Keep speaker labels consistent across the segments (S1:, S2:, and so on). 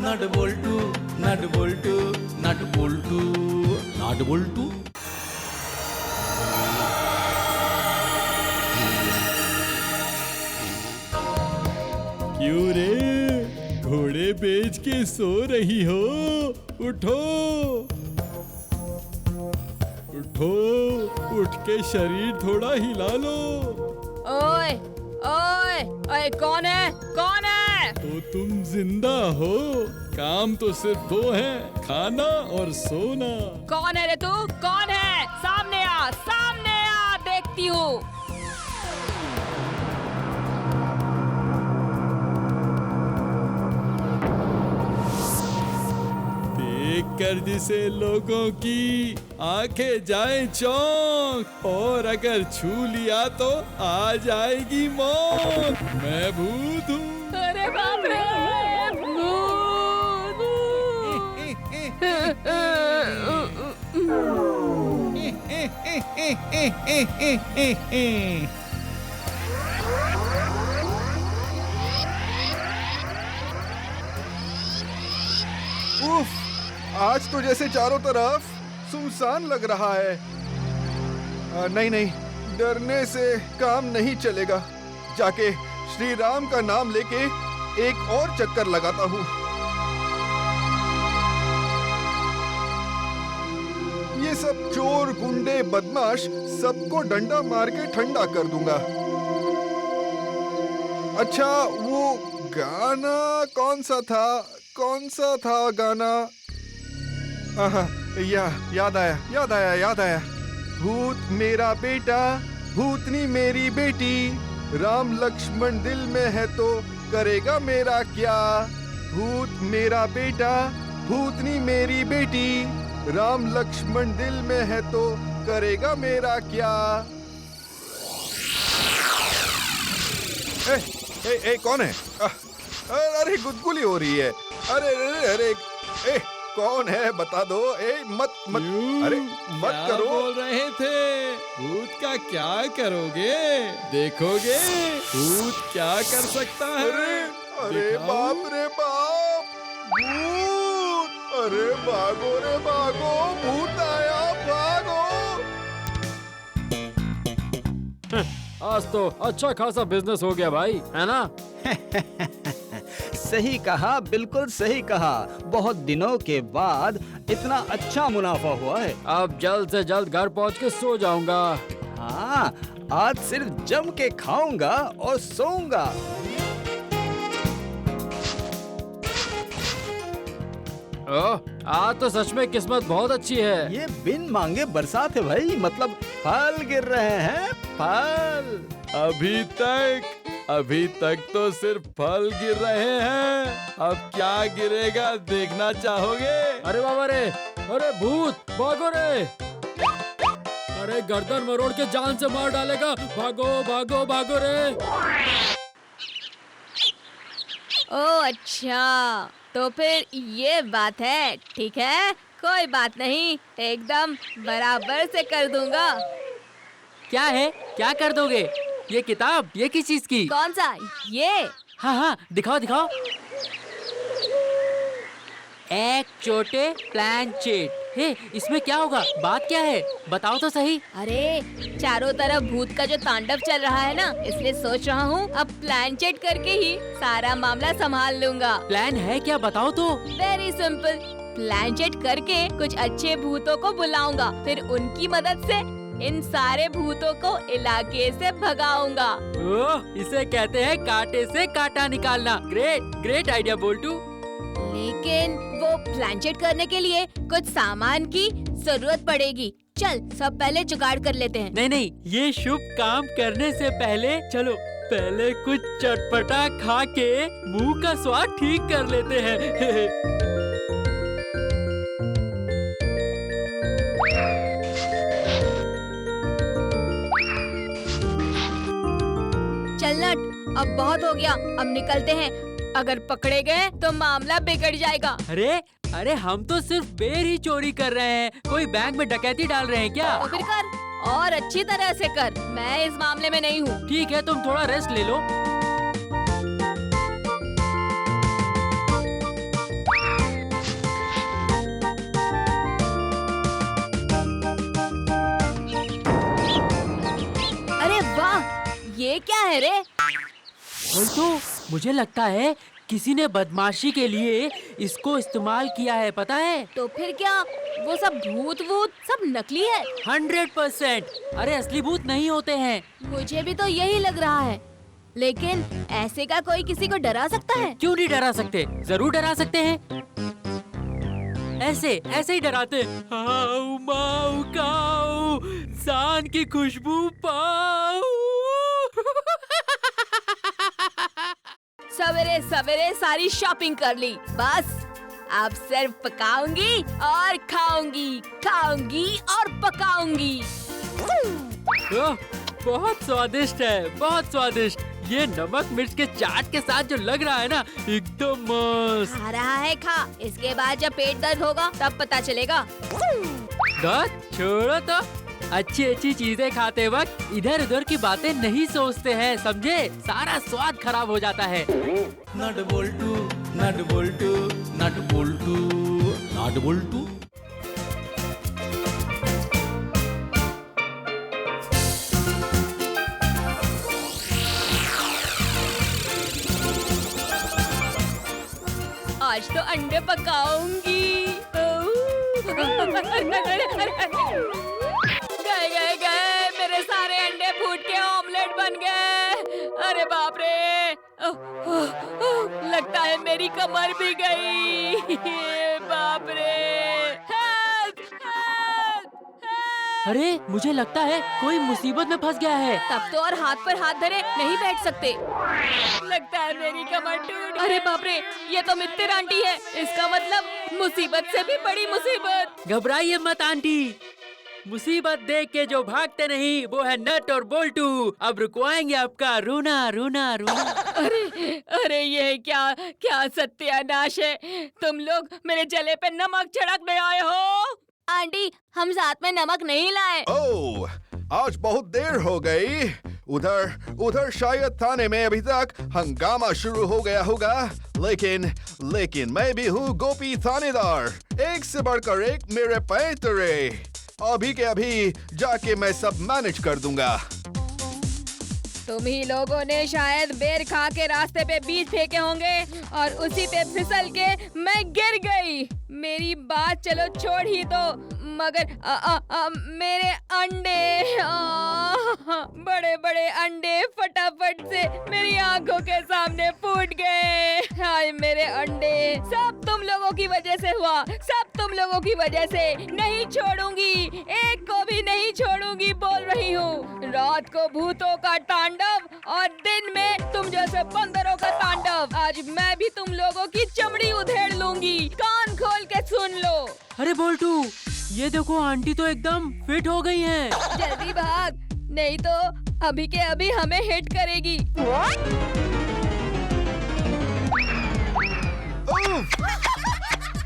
S1: नट bolt, नट bolt, नट bolt, नट bolt.
S2: क्यों रे, घोड़े बेच के सो रही हो? उठो उठो, उठ के शरीर थोड़ा हिला लो।
S3: ओए ओए ओए, कौन है, कौन है?
S2: तो तुम जिंदा हो, काम तो सिर्फ दो है, खाना और सोना।
S3: कौन है रे तू, कौन है? सामने आ, सामने आ, देखती हूँ।
S2: देखकर जिसे लोगों की आंखें जाएं चौंक, और अगर छू लिया तो आ जाएगी मौत। मैं भूत हूँ।
S3: अरे बाप रे,
S4: उफ, आज तो जैसे चारों तरफ सुनसान लग रहा है। नहीं नहीं, डरने से काम नहीं चलेगा। जाके श्री राम का नाम लेके एक और चक्कर लगाता हूँ। ये सब चोर गुंडे बदमाश सबको डंडा मार के ठंडा कर दूंगा। अच्छा, वो गाना कौन सा था? कौन सा था गाना? याद आया। भूत मेरा बेटा, भूतनी मेरी बेटी, राम लक्ष्मण दिल में है तो करेगा मेरा क्या? भूत मेरा बेटा, भूतनी मेरी बेटी, राम लक्ष्मण दिल में है तो करेगा मेरा क्या? ए, कौन है? अरे गुदगुली हो रही है। अरे कौन है, बता दो। मत अरे मत
S2: क्या
S4: करो।
S2: बोल रहे थे? भूत का क्या करोगे? देखोगे भूत क्या कर सकता है।
S4: अरे
S2: दिखाऊं?
S4: बाप रे बाप, भूत! अरे भागो रे भागो, भूत आया, भागो!
S5: आज तो अच्छा खासा बिजनेस हो गया भाई, है ना?
S6: सही कहा, बिल्कुल सही कहा। बहुत दिनों के बाद इतना अच्छा मुनाफा हुआ है।
S5: अब जल्द से जल्द घर पहुंच के सो जाऊंगा।
S6: हाँ, आज सिर्फ जम के खाऊंगा और सोऊंगा।
S5: आज तो सच में किस्मत बहुत अच्छी है।
S6: ये बिन मांगे बरसात है भाई, मतलब फल गिर रहे हैं, फल।
S2: अभी तक तो सिर्फ फल गिर रहे हैं, अब क्या गिरेगा देखना चाहोगे?
S5: अरे बाबा रे, अरे भूत, भागो रे! अरे गर्दन मरोड़ के जान से मार डालेगा, भागो भागो भागो रे!
S3: ओ अच्छा, तो फिर ये बात है। ठीक है, कोई बात नहीं, एकदम बराबर से कर दूंगा।
S7: क्या है, क्या कर दोगे? ये किताब, ये किस चीज की?
S3: कौन सा? ये?
S7: हाँ हाँ, दिखाओ दिखाओ। एक छोटे प्लानचेट। हे, इसमें क्या होगा? बात क्या है? बताओ तो सही।
S3: अरे चारों तरफ भूत का जो तांडव चल रहा है ना, इसलिए सोच रहा हूँ अब प्लानचेट करके ही सारा मामला संभाल लूंगा।
S7: प्लान है क्या, बताओ तो।
S3: वेरी सिंपल, प्लानचेट करके कुछ अच्छे भूतों को बुलाऊंगा, फिर उनकी मदद से इन सारे भूतों को इलाके से भगाऊंगा।
S7: ओह, इसे कहते हैं कांटे से कांटा निकालना। Great great idea Boltu.
S3: लेकिन वो प्लानचेट करने के लिए कुछ सामान की जरूरत पड़ेगी। चल सब पहले जुगाड़ कर लेते हैं।
S7: नहीं नहीं, ये शुभ काम करने से पहले चलो पहले कुछ चटपटा खा के मुंह का स्वाद ठीक कर लेते हैं।
S3: चल नट, अब बहुत हो गया, अब निकलते हैं। अगर पकड़े गए तो मामला बिगड़ जाएगा।
S7: अरे अरे, हम तो सिर्फ बेर ही चोरी कर रहे हैं, कोई बैंक में डकैती डाल रहे हैं क्या?
S3: तो फिर कर, और अच्छी तरह से कर। मैं इस मामले में नहीं हूँ।
S7: ठीक है, तुम थोड़ा रेस्ट ले लो।
S3: है रे?
S7: तो मुझे लगता है किसी ने बदमाशी के लिए इसको इस्तेमाल किया है, पता है?
S3: तो फिर क्या वो सब भूत वूत सब नकली है?
S7: 100%। अरे असली भूत नहीं होते हैं।
S3: मुझे भी तो यही लग रहा है, लेकिन ऐसे का कोई किसी को डरा सकता है?
S7: क्यों नहीं डरा सकते, जरूर डरा सकते हैं। ऐसे ऐसे ही डराते, हाउ माउ काऊ, सान की खुशबू पाऊ।
S3: सवेरे सवेरे सारी शॉपिंग कर ली, बस अब सिर्फ पकाऊंगी और खाऊंगी, खाऊंगी और पकाऊंगी।
S7: ओह, बहुत स्वादिष्ट है, बहुत स्वादिष्ट। ये नमक मिर्च के चाट के साथ जो लग रहा है ना, एकदम मस्त।
S3: खा रहा है, खा। इसके बाद जब पेट दर्द होगा तब पता चलेगा।
S7: दर्द छोड़ो तो, अच्छी अच्छी चीजें खाते वक्त इधर उधर की बातें नहीं सोचते हैं, समझे? सारा स्वाद खराब हो जाता है।
S1: नट बोल्टू नट बोल्टू नट बोल्टू नट बोल्टू।
S3: आज तो अंडे पकाऊंगी। गए गए गए, मेरे सारे अंडे फूट के ऑमलेट बन गए। अरे बाप रे, लगता है मेरी कमर भी गई। बाप रे, हेल्प, हेल्प, हेल्प।
S7: अरे मुझे लगता है कोई मुसीबत में फंस गया है।
S3: तब तो और हाथ पर हाथ धरे नहीं बैठ सकते। लगता है मेरी कमर टूट। अरे बाप रे, ये तो मित्तिर आंटी है। इसका मतलब मुसीबत से भी बड़ी मुसीबत।
S7: घबराइए मत आंटी, मुसीबत देख के जो भागते नहीं वो है नट और बोल्टू। अब रुकवाएंगे आपका रोना रोना रोना।
S3: अरे अरे, ये क्या क्या सत्यानाश है। तुम लोग मेरे जले पे नमक छिड़कने आए हो। आंटी, हम साथ में नमक नहीं लाए।
S4: ओह, आज बहुत देर हो गई। उधर शायद थाने में अभी तक हंगामा शुरू हो गया होगा, लेकिन मैं भी हूँ गोपी थानेदार। एक से बढ़कर एक मेरे पैतरे। अभी के अभी जाके मैं सब मैनेज कर दूंगा।
S3: तुम ही लोगों ने शायद बेर खा के रास्ते पे बीज फेंके होंगे और उसी पे फिसल के मैं गिर गई। मेरी बात चलो छोड़ ही दो, मगर मेरे अंडे, बड़े बड़े अंडे फटाफट से मेरी आंखों के सामने फूट गए। हाय मेरे अंडे, सब तुम लोगों की वजह से हुआ, सब तुम लोगों की वजह से। नहीं छोड़ूंगी, एक को भी नहीं छोड़ूंगी, बोल रही हूँ। रात को भूतों का तांडव और दिन में तुम जैसे बंदरों का तांडव। आज मैं भी तुम लोगों की चमड़ी उधेड़ लूंगी, कान खोल के सुन लो।
S7: अरे बोल्टू, ये देखो आंटी तो एकदम फिट हो गई हैं।
S3: जल्दी भाग, नहीं तो अभी के अभी हमें हिट करेगी।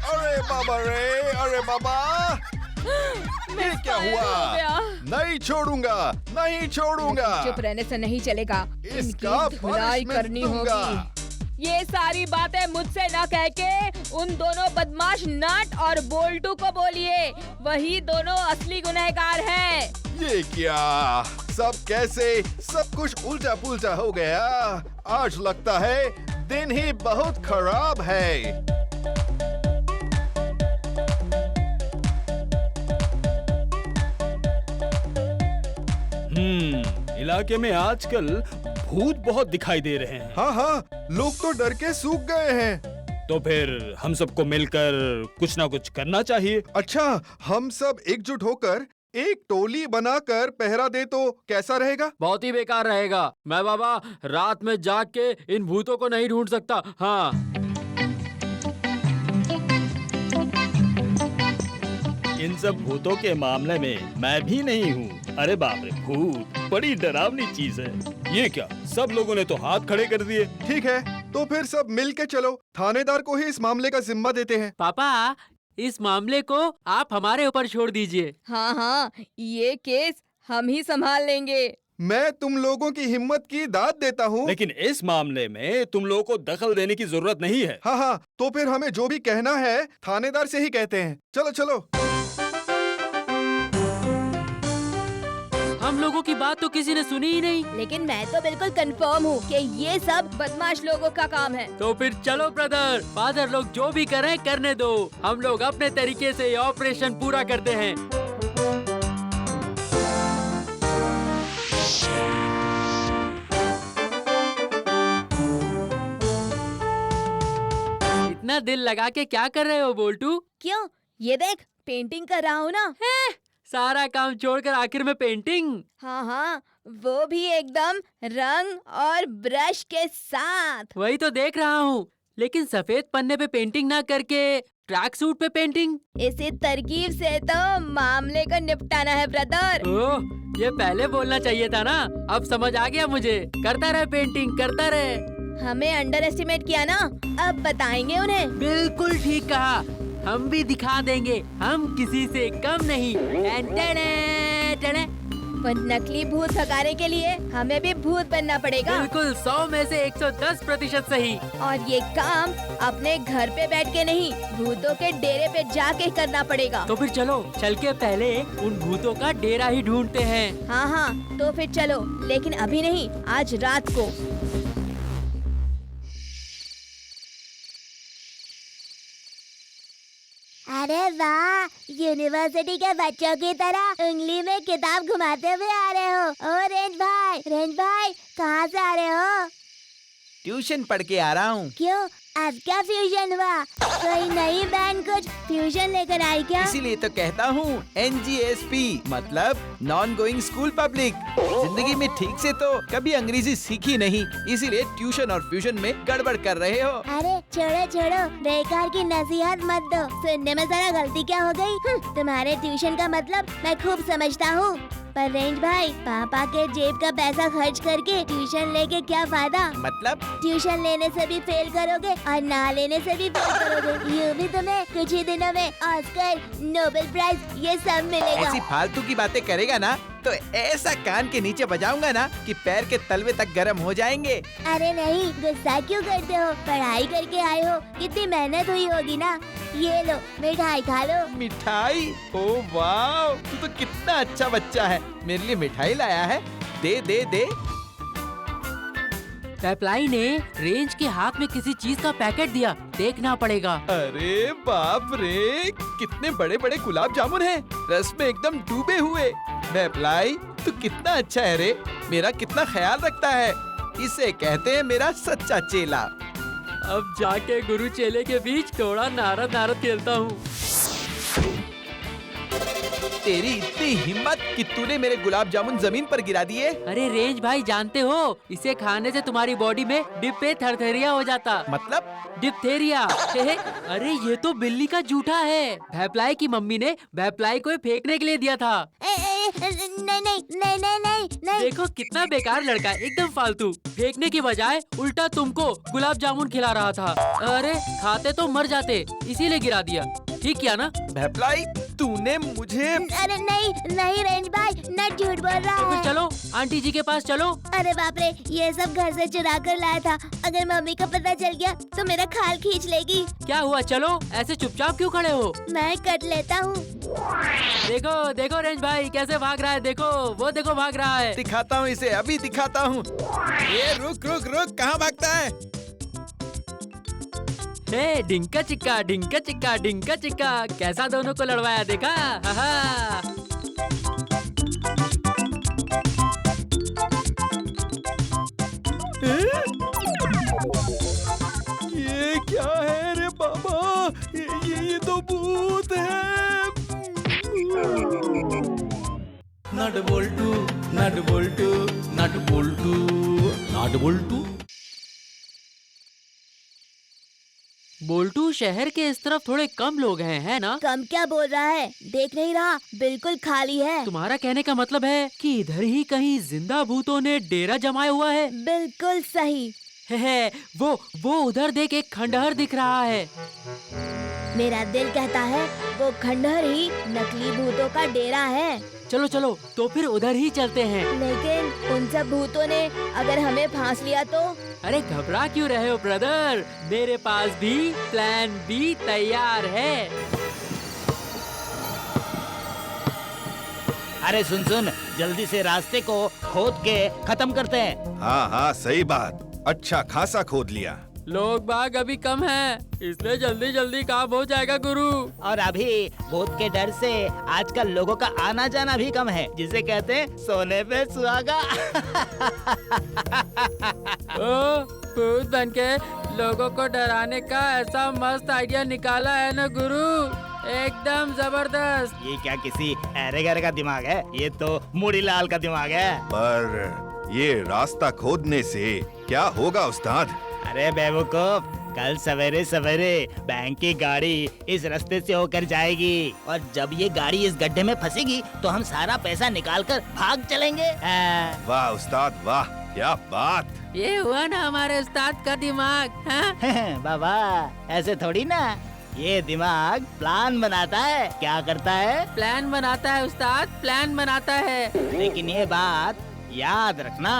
S4: अरे बाबा रे, अरे बाबा, ये क्या हुआ? नहीं छोड़ूंगा, नहीं छोड़ूंगा।
S3: चुप रहने से नहीं चलेगा,
S4: इसका
S3: इनकी धुलाई
S4: punishment
S3: करनी
S4: दूंगा।
S3: होगी। ये सारी बातें मुझसे ना कह के उन दोनों बदमाश नट और बोल्टू को बोलिए, वही दोनों असली गुनहगार हैं।
S4: ये क्या? सब कैसे? सब कुछ उल्टा पुल्टा हो गया। आज लगता है दिन ही बहुत खराब है।
S2: इलाके में आजकल भूत बहुत दिखाई दे रहे हैं।
S4: हाँ, लोग तो डर के सूख गए हैं।
S2: तो फिर हम सबको मिलकर कुछ ना कुछ करना चाहिए।
S4: अच्छा, हम सब एकजुट होकर एक टोली बनाकर पहरा दे तो कैसा रहेगा?
S5: बहुत ही बेकार रहेगा। मैं बाबा रात में जाग के इन भूतों को नहीं ढूंढ सकता। हाँ,
S2: इन सब भूतों के मामले में मैं भी नहीं हूँ। अरे बाप रे, भूत बड़ी डरावनी चीज है। ये क्या, सब लोगों ने तो हाथ खड़े कर दिए।
S4: ठीक है, तो फिर सब मिल के चलो, थानेदार को ही इस मामले का जिम्मा देते हैं।
S7: पापा, इस मामले को आप हमारे ऊपर छोड़ दीजिए।
S3: हाँ हाँ, ये केस हम ही संभाल लेंगे।
S4: मैं तुम लोगों की हिम्मत की दाद देता हूँ।
S2: लेकिन इस मामले में तुम लोगों को दखल देने की जरूरत नहीं है।
S4: हाँ, तो फिर हमें जो भी कहना है थानेदार से ही कहते हैं। चलो चलो।
S7: हम लोगों की बात तो किसी ने सुनी ही नहीं।
S3: लेकिन मैं तो बिल्कुल कंफर्म हूँ कि ये सब बदमाश लोगों का काम है।
S7: तो फिर चलो ब्रदर, फादर लोग जो भी करें करने दो, हम लोग अपने तरीके से ये ऑपरेशन पूरा करते हैं। इतना दिल लगा के क्या कर रहे हो बोल्टू?
S3: क्यों? ये देख, पेंटिंग कर रहा हूँ ना।
S7: सारा काम छोड़कर आखिर में पेंटिंग?
S3: हाँ हाँ, वो भी एकदम रंग और ब्रश के साथ।
S7: वही तो देख रहा हूँ, लेकिन सफेद पन्ने पे पेंटिंग ना करके ट्रैक सूट पे पेंटिंग।
S3: इसी तरकीब से तो मामले को निपटाना है ब्रदर।
S7: ओह, ये पहले बोलना चाहिए था ना। अब समझ आ गया मुझे। करता रहे पेंटिंग, करता रहे।
S3: हमें अंडर एस्टिमेट किया ना, अब बताएंगे उन्हें।
S7: बिल्कुल ठीक कहा, हम भी दिखा देंगे हम किसी से कम नहीं। टने।
S3: वो नकली भूत भगाने के लिए हमें भी भूत बनना पड़ेगा।
S7: बिल्कुल 100 में से 110% सही।
S3: और ये काम अपने घर पे बैठ के नहीं, भूतों के डेरे पे जाके करना पड़ेगा।
S7: तो फिर चलो, चल के पहले उन भूतों का डेरा ही ढूंढते हैं।
S3: हाँ हाँ, तो फिर चलो, लेकिन अभी नहीं, आज रात को।
S8: अरे वाह, यूनिवर्सिटी के बच्चों की तरह उंगली में किताब घुमाते हुए आ रहे हो। ओ रेंज भाई कहाँ से आ रहे हो?
S1: ट्यूशन पढ़ के आ रहा हूँ।
S8: क्यों, आज क्या फ्यूजन हुआ? कोई नई बैंड कुछ फ्यूजन लेकर आई क्या?
S1: इसीलिए तो कहता हूँ NGSP मतलब नॉन गोइंग स्कूल पब्लिक। जिंदगी में ठीक से तो कभी अंग्रेजी सीखी नहीं, इसीलिए ट्यूशन और फ्यूजन में गड़बड़ कर रहे हो।
S8: अरे छोड़ो, बेकार की नसीहत मत दो। सुनने में जरा गलती क्या हो गई? तुम्हारे ट्यूशन का मतलब मैं खूब समझता हूँ, पर रेंज भाई, पापा के जेब का पैसा खर्च करके ट्यूशन लेके क्या फायदा?
S1: मतलब
S8: ट्यूशन लेने से भी फेल करोगे और ना लेने से भी फेल करोगे। यूँ भी तुम्हें कुछ ही दिनों में ऑस्कर, नोबेल प्राइज ये सब मिलेगा।
S1: ऐसी फालतू की बातें करेगा ना तो ऐसा कान के नीचे बजाऊंगा ना कि पैर के तलवे तक गर्म हो जाएंगे।
S8: अरे नहीं, गुस्सा क्यों करते हो? पढ़ाई करके आए हो, कितनी मेहनत हुई होगी ना। ये लो, मिठाई खा लो।
S1: मिठाई? ओ वाह, तू तो कितना अच्छा बच्चा है, मेरे लिए मिठाई लाया है। दे दे दे।
S7: पैपलाई ने रेंज के हाथ में किसी चीज का पैकेट दिया, देखना पड़ेगा।
S2: अरे बाप रे, कितने बड़े बड़े गुलाब जामुन हैं, रस में एकदम डूबे हुए। मैपलाई, तू कितना अच्छा है रे, मेरा कितना ख्याल रखता है। इसे कहते हैं मेरा सच्चा चेला।
S7: अब जाके गुरु चेले के बीच थोड़ा नारद खेलता हूँ।
S1: तेरी इतनी हिम्मत कि तूने मेरे गुलाब जामुन जमीन पर गिरा दिए।
S7: अरे रेंज भाई, जानते हो इसे खाने से तुम्हारी बॉडी में डिप्पे थरथरिया हो जाता।
S1: मतलब?
S7: डिप्थेरिया। अरे ये तो बिल्ली का जूठा है। भैपलाई की मम्मी ने भैपलाई को फेंकने के लिए दिया था।
S8: नहीं।
S7: देखो कितना बेकार लड़का है, एकदम फालतू। फेंकने की बजाय उल्टा तुमको गुलाब जामुन खिला रहा था। अरे खाते तो मर जाते, इसीलिए गिरा दिया। ठीक किया ना?
S1: भैपलाई, तूने मुझे।
S8: अरे नहीं रेंज भाई, नट झूठ बोल रहा
S7: तो फिर
S8: है।
S7: चलो आंटी जी के पास चलो।
S8: अरे बाप रे, ये सब घर से चुरा कर लाया था। अगर मम्मी को पता चल गया तो मेरा खाल खींच लेगी।
S7: क्या हुआ, चलो। ऐसे चुपचाप क्यों खड़े हो?
S8: मैं कट लेता हूँ।
S7: देखो रेंज भाई कैसे भाग रहा है। देखो, वो देखो भाग रहा है।
S1: दिखाता हूँ इसे, अभी दिखाता हूँ।
S2: ये रुक, कहाँ भागता है?
S7: ढिंका चिक्का ढिंका चिक्का ढिंका चिक्का, कैसा दोनों को लड़वाया, देखा? हा।
S2: ये क्या है रे बाबा? ये तो भूत है। नट बोल्टू, नट बोल्टू, नट बोल्टू, नट बोल्टू।
S7: बोल्टू, शहर के इस तरफ थोड़े कम लोग हैं, है ना?
S8: कम क्या बोल रहा है? देख नहीं रहा, बिल्कुल खाली है।
S7: तुम्हारा कहने का मतलब है कि इधर ही कहीं जिंदा भूतों ने डेरा जमाया हुआ है?
S8: बिल्कुल सही।
S7: है वो उधर देख, एक खंडहर दिख रहा है।
S8: मेरा दिल कहता है वो खंडहर ही नकली भूतों का डेरा है।
S7: चलो तो फिर उधर ही चलते हैं।
S8: लेकिन उन सब भूतों ने अगर हमें फांस लिया तो?
S7: अरे घबरा क्यों रहे हो ब्रदर, मेरे पास भी प्लान बी तैयार है।
S6: अरे सुन, जल्दी से रास्ते को खोद के खत्म करते हैं।
S4: हाँ हाँ सही बात, अच्छा खासा खोद लिया।
S5: लोग बाग अभी कम हैं, इसलिए जल्दी जल्दी काम हो जाएगा गुरु।
S6: और अभी भूत के डर से आजकल लोगों का आना जाना भी कम है, जिसे कहते हैं सोने पे सुहागा।
S5: ओ, भूत बनके लोगों को डराने का ऐसा मस्त आइडिया निकाला है ना गुरु, एकदम जबरदस्त।
S6: ये क्या किसी ऐरेगर का दिमाग है? ये तो मुड़ीलाल का दिमाग है।
S4: पर ये रास्ता खोदने से क्या होगा उस्ताद?
S6: अरे बेवकूफ, कल सवेरे सवेरे बैंक की गाड़ी इस रास्ते से होकर जाएगी और जब ये गाड़ी इस गड्ढे में फंसेगी तो हम सारा पैसा निकाल कर भाग चलेंगे।
S4: वाह उस्ताद वाह, क्या बात।
S7: ये हुआ ना हमारे उस्ताद का दिमाग, हाँ?
S6: बाबा ऐसे थोड़ी ना, ये दिमाग प्लान बनाता है। क्या करता है?
S7: प्लान बनाता है उस्ताद, प्लान बनाता है।
S6: लेकिन ये बात याद रखना।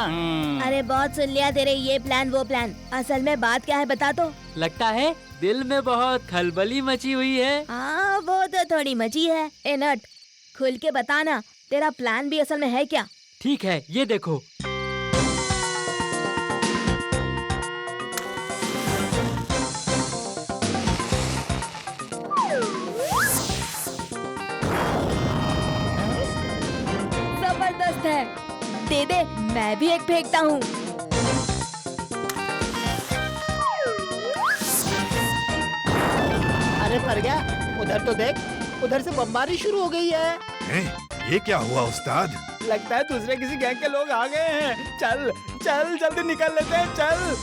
S8: अरे बहुत सुन लिया तेरे ये प्लान वो प्लान, असल में बात क्या है बता तो।
S7: लगता है दिल में बहुत खलबली मची हुई है।
S8: हाँ वो तो थोड़ी मची है। ए नट, खुल के बताना तेरा प्लान भी असल में है क्या?
S7: ठीक है, ये देखो।
S8: जबरदस्त है, दे दे, मैं भी एक फेंकता हूँ।
S6: अरे मर गया, उधर तो देख, उधर से बमबारी शुरू हो गई है।
S4: ये क्या हुआ उस्ताद?
S6: लगता है दूसरे किसी गैंग के लोग आ गए हैं। चल चल जल्दी निकल लेते हैं, चल।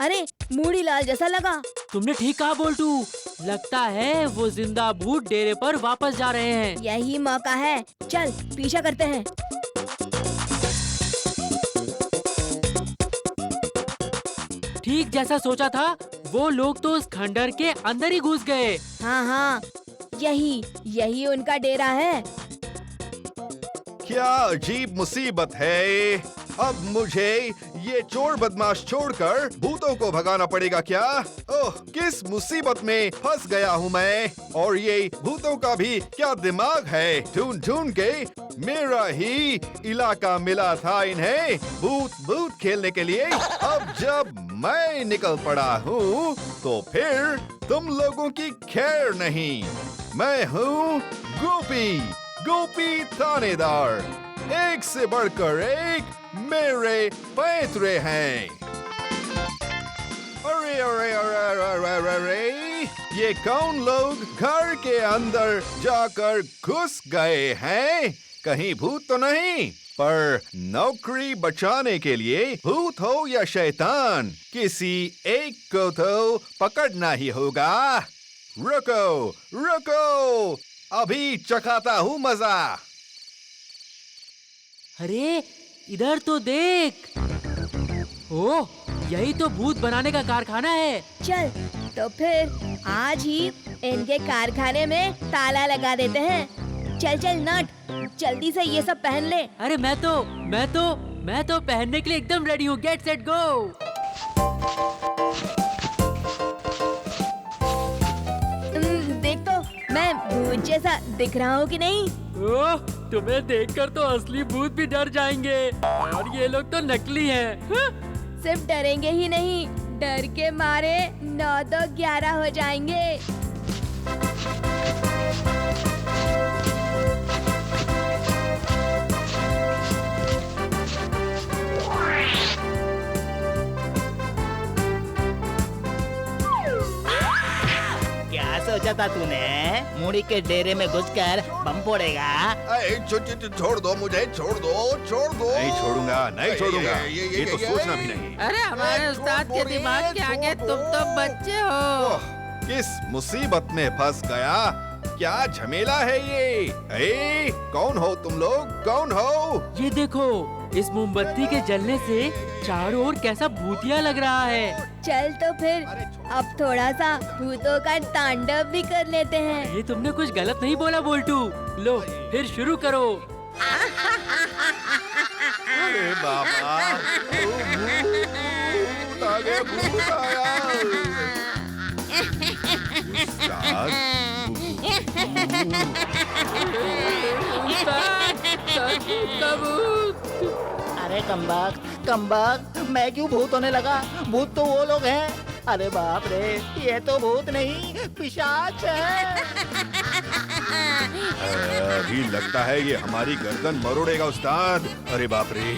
S8: अरे मूड़ी लाल जैसा लगा।
S7: तुमने ठीक कहा बोल्टू, लगता है वो जिंदा भूत डेरे पर वापस जा रहे हैं।
S8: यही मौका है, चल पीछा करते हैं।
S7: ठीक जैसा सोचा था, वो लोग तो उस खंडर के अंदर ही घुस गए।
S8: हाँ हाँ, यही उनका डेरा है।
S4: क्या अजीब मुसीबत है। अब मुझे ये चोर बदमाश छोड़कर भूतों को भगाना पड़ेगा क्या? ओह, किस मुसीबत में फंस गया हूँ मैं। और ये भूतों का भी क्या दिमाग है, ढूंढ ढूंढ के मेरा ही इलाका मिला था इन्हें भूत भूत खेलने के लिए। अब जब मैं निकल पड़ा हूँ तो फिर तुम लोगों की खैर नहीं। मैं हूँ गोपी थानेदार, एक से बढ़कर एक मेरे पैतरे हैं। अरे अरे अरे अरे अरे अरे, ये कौन लोग घर के अंदर जाकर घुस गए हैं? कहीं भूत तो नहीं? पर नौकरी बचाने के लिए भूत हो या शैतान, किसी एक को तो पकड़ना ही होगा। रुको रुको, अभी चखाता हूँ मजा।
S7: अरे इधर तो देख, ओह यही तो भूत बनाने का कारखाना है।
S8: चल तो फिर आज ही इनके कारखाने में ताला लगा देते हैं। चल चल नट, जल्दी से ये सब पहन ले।
S7: अरे मैं तो पहनने के लिए एकदम रेडी हूँ। Get set go.
S8: देख तो मैं भूत जैसा दिख रहा हूँ कि नहीं?
S7: ओह, तुम्हें देखकर तो असली भूत भी डर जाएंगे, और ये लोग तो नकली हैं।
S8: सिर्फ डरेंगे ही नहीं, डर के मारे 9 तो 11 हो जाएंगे।
S6: क्या सोचा था तूने? मुड़ी के डेरे में घुसकर बम फोड़ेगा?
S4: छोड़ दो मुझे, छोड़ दो। नहीं छोड़ूंगा, नहीं छोड़ूंगा। ये तो सोचना भी नहीं।
S7: अरे हमारे उस्ताद के दिमाग के आगे तुम तो बच्चे हो।
S4: ओह, किस मुसीबत में फंस गया। क्या झमेला है ये? कौन हो तुम लोग, कौन हो?
S7: ये देखो, इस मोमबत्ती के जलने से चारों ओर कैसा भूतिया लग रहा है।
S8: चल तो फिर अब थोड़ा सा भूतों का तांडव भी कर लेते हैं।
S7: ये तुमने कुछ गलत नहीं बोला बोल्टू। लो फिर शुरू करो।
S4: अरे बाबा, भूत आ गया, भूत आया। उस्ताद,
S6: अरे कमबख्त मैं क्यों भूत होने लगा? भूत तो वो लोग हैं। अरे बाप रे, ये तो भूत नहीं पिशाच है।
S4: अभी लगता है ये हमारी गर्दन मरोड़ेगा उस्ताद। अरे बाप रे।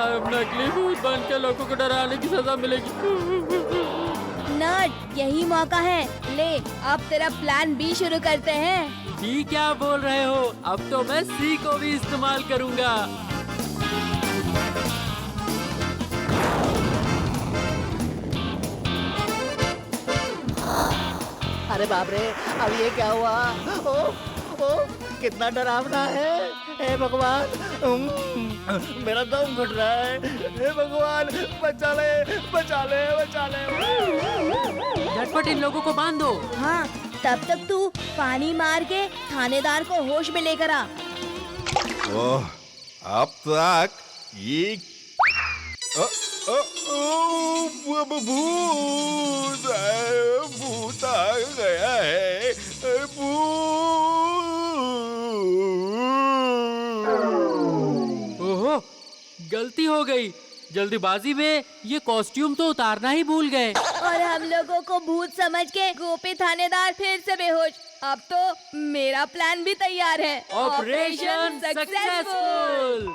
S5: अब नकली भूत बन के लोगों को डराने की सजा मिलेगी।
S8: नट, यही मौका है। ले, अब तेरा प्लान बी शुरू करते हैं।
S5: डी क्या बोल रहे हो? अब तो मैं सी को भी इस्तेमाल करूंगा।
S6: अरे बाप रे, अब ये क्या हुआ? ओ, कितना डरावना है। हे भगवान, मेरा दम घुट रहा है। हे भगवान, बचा ले, बचा ले, बचा ले।
S7: झटपट इन लोगों को बांध दो।
S8: हाँ, तब तक तू पानी मार के थानेदार को होश में लेकर आ।
S4: ओह, अब तक ये भूत आ गया है।
S7: ओहो, गलती हो गई। जल्दीबाजी में ये कॉस्ट्यूम तो उतारना ही भूल गए।
S8: और हम लोगों को भूत समझ के गोपी थानेदार फिर से बेहोश। अब तो मेरा प्लान भी तैयार है।
S7: Operation successful.